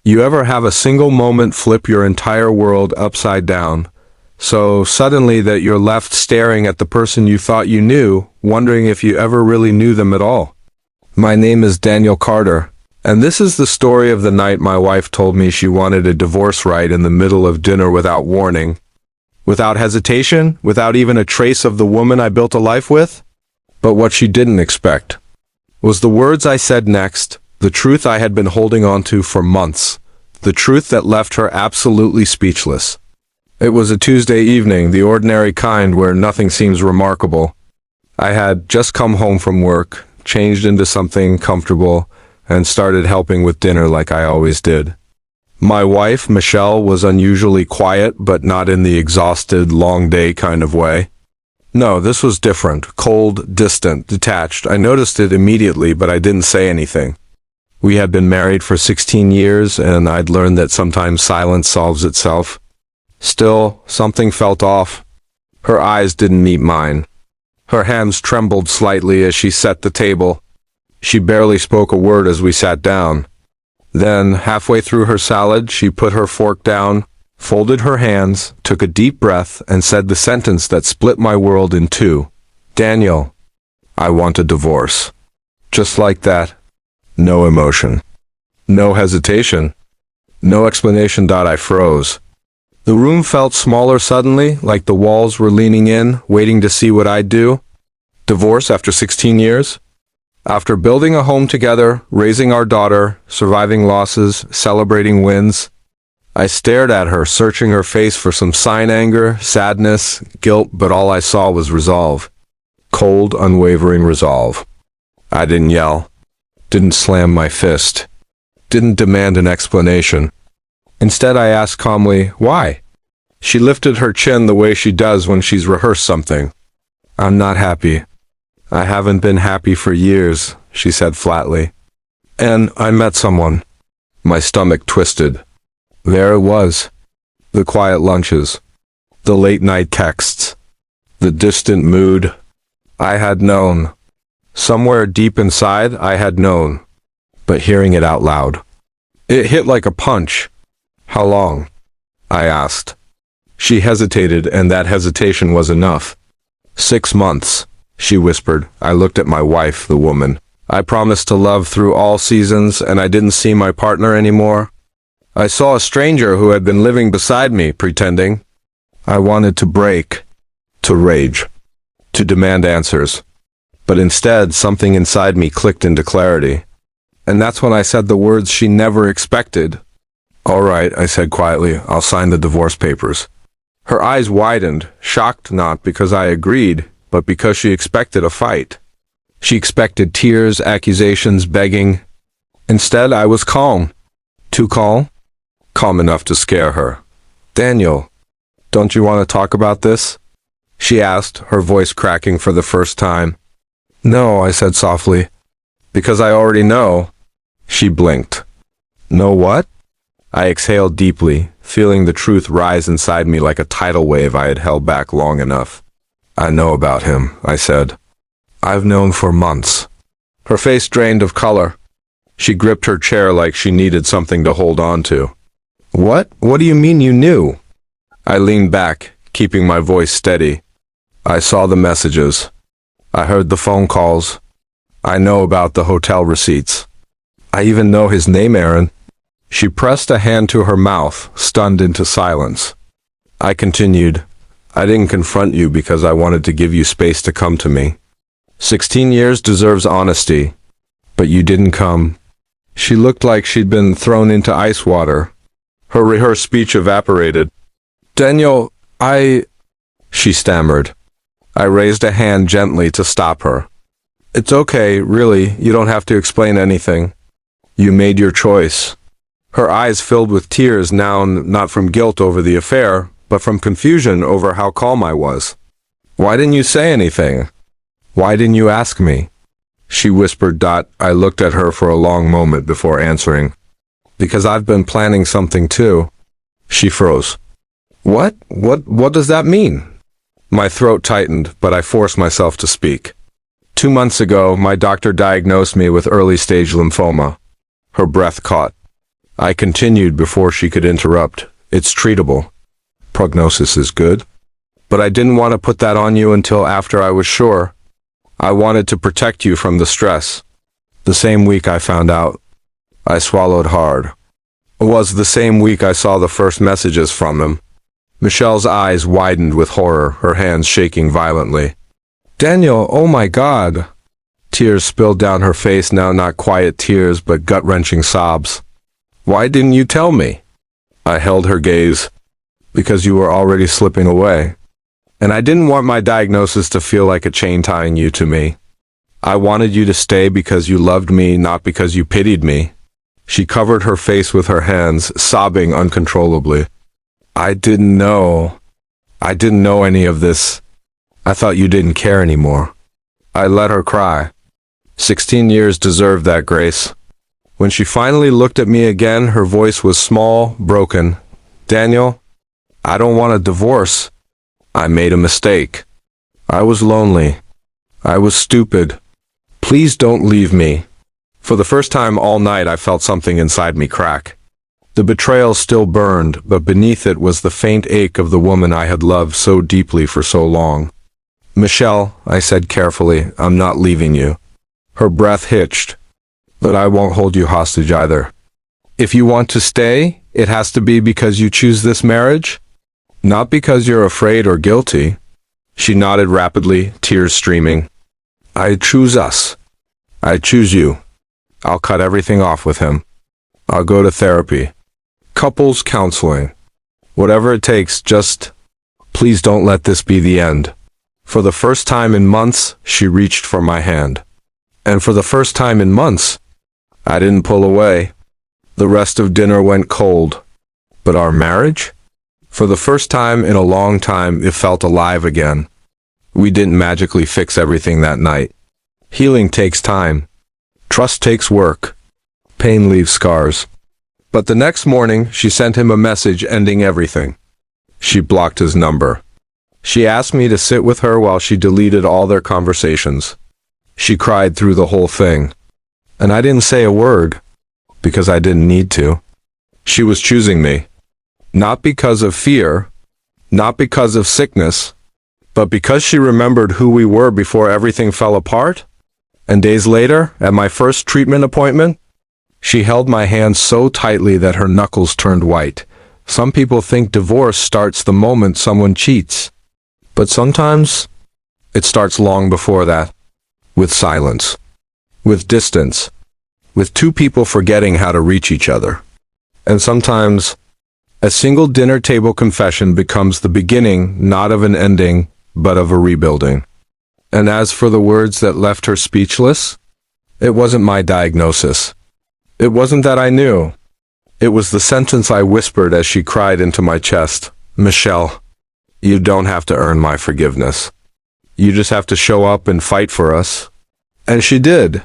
You ever have a single moment flip your entire world upside down, so suddenly that you're left staring at the person you thought you knew, wondering if you ever really knew them at all? My name is Daniel Carter, and this is the story of the night my wife told me she wanted a divorce right in the middle of dinner without warning. Without hesitation, without even a trace of the woman I built a life with. But what she didn't expect was the words I said next, the truth I had been holding on to for months, the truth that left her absolutely speechless. It was a Tuesday evening, the ordinary kind where nothing seems remarkable. I had just come home from work, changed into something comfortable, and started helping with dinner like I always did. My wife, Michelle, was unusually quiet, but not in the exhausted, long day kind of way. No, this was different, cold, distant, detached. I noticed it immediately, but I didn't say anything. We had been married for 16 years, and I'd learned that sometimes silence solves itself. Still, something felt off. Her eyes didn't meet mine. Her hands trembled slightly as she set the table. She barely spoke a word as we sat down. Then, halfway through her salad, she put her fork down, folded her hands, took a deep breath, and said the sentence that split my world in two. "Daniel, I want a divorce." Just like that. No emotion. No hesitation. No explanation. I froze. The room felt smaller suddenly, like the walls were leaning in, waiting to see what I'd do. Divorce after 16 years? After building a home together, raising our daughter, surviving losses, celebrating wins. I stared at her, searching her face for some sign: anger, sadness, guilt, but all I saw was resolve. Cold, unwavering resolve. I didn't yell. Didn't slam my fist. Didn't demand an explanation. Instead, I asked calmly, "Why?" She lifted her chin the way she does when she's rehearsed something. "I'm not happy. I haven't been happy for years," she said flatly. "And I met someone." My stomach twisted. There it was. The quiet lunches. The late-night texts. The distant mood. I had known. Somewhere deep inside, I had known. But hearing it out loud. It hit like a punch. "How long?" I asked. She hesitated, and that hesitation was enough. 6 months, she whispered. I looked at my wife, the woman. I promised to love through all seasons, and I didn't see my partner anymore. I saw a stranger who had been living beside me, pretending. I wanted to break, to rage, to demand answers. But instead, something inside me clicked into clarity. And that's when I said the words she never expected. "All right," I said quietly, "I'll sign the divorce papers." Her eyes widened, shocked not because I agreed, but because she expected a fight. She expected tears, accusations, begging. Instead, I was calm. Too calm? Calm enough to scare her. "Daniel, don't you want to talk about this?" she asked, her voice cracking for the first time. "No," I said softly. "Because I already know." She blinked. "Know what?" I exhaled deeply, feeling the truth rise inside me like a tidal wave I had held back long enough. "I know about him," I said. "I've known for months." Her face drained of color. She gripped her chair like she needed something to hold on to. "What? What do you mean you knew?" I leaned back, keeping my voice steady. "I saw the messages. I heard the phone calls. I know about the hotel receipts. I even know his name, Aaron." She pressed a hand to her mouth, stunned into silence. I continued, "I didn't confront you because I wanted to give you space to come to me. 16 years deserves honesty, but you didn't come." She looked like she'd been thrown into ice water. Her rehearsed speech evaporated. "Daniel, she stammered. I raised a hand gently to stop her. "It's okay, really, you don't have to explain anything. You made your choice." Her eyes filled with tears now, not from guilt over the affair, but from confusion over how calm I was. "Why didn't you say anything? Why didn't you ask me?" She whispered. I looked at her for a long moment before answering. "Because I've been planning something too." She froze. What does that mean?" My throat tightened, but I forced myself to speak. 2 months ago, my doctor diagnosed me with early-stage lymphoma. Her breath caught. I continued before she could interrupt. It's treatable. Prognosis is good. But I didn't want to put that on you until after I was sure. I wanted to protect you from the stress. The same week I found out. I swallowed hard. It was the same week I saw the first messages from him. Michelle's eyes widened with horror, her hands shaking violently. Daniel, oh my God! Tears spilled down her face, now not quiet tears, but gut-wrenching sobs. Why didn't you tell me? I held her gaze. Because you were already slipping away. And I didn't want my diagnosis to feel like a chain tying you to me. I wanted you to stay because you loved me, not because you pitied me. She covered her face with her hands, sobbing uncontrollably. I didn't know any of this. I thought you didn't care anymore. I let her cry. 16 years deserved that, Grace. When she finally looked at me again, her voice was small, broken. Daniel, I don't want a divorce. I made a mistake. I was lonely. I was stupid. Please don't leave me. For the first time all night I felt something inside me crack. The betrayal still burned, but beneath it was the faint ache of the woman I had loved so deeply for so long. Michelle, I said carefully, I'm not leaving you. Her breath hitched. But I won't hold you hostage either. If you want to stay, it has to be because you choose this marriage? Not because you're afraid or guilty. She nodded rapidly, tears streaming. I choose us. I choose you. I'll cut everything off with him. I'll go to therapy. Couples counseling. Whatever it takes, just please don't let this be the end. For the first time in months, she reached for my hand. And for the first time in months, I didn't pull away. The rest of dinner went cold. But our marriage? For the first time in a long time, it felt alive again. We didn't magically fix everything that night. Healing takes time. Trust takes work. Pain leaves scars. But the next morning, she sent him a message ending everything. She blocked his number. She asked me to sit with her while she deleted all their conversations. She cried through the whole thing. And I didn't say a word, because I didn't need to. She was choosing me. Not because of fear, not because of sickness, but because she remembered who we were before everything fell apart. And days later, at my first treatment appointment, she held my hand so tightly that her knuckles turned white. Some people think divorce starts the moment someone cheats. But sometimes, it starts long before that. With silence. With distance. With two people forgetting how to reach each other. And sometimes, a single dinner table confession becomes the beginning, not of an ending, but of a rebuilding. And as for the words that left her speechless, it wasn't my diagnosis. It wasn't that I knew. It was the sentence I whispered as she cried into my chest. Michelle, you don't have to earn my forgiveness. You just have to show up and fight for us. And she did.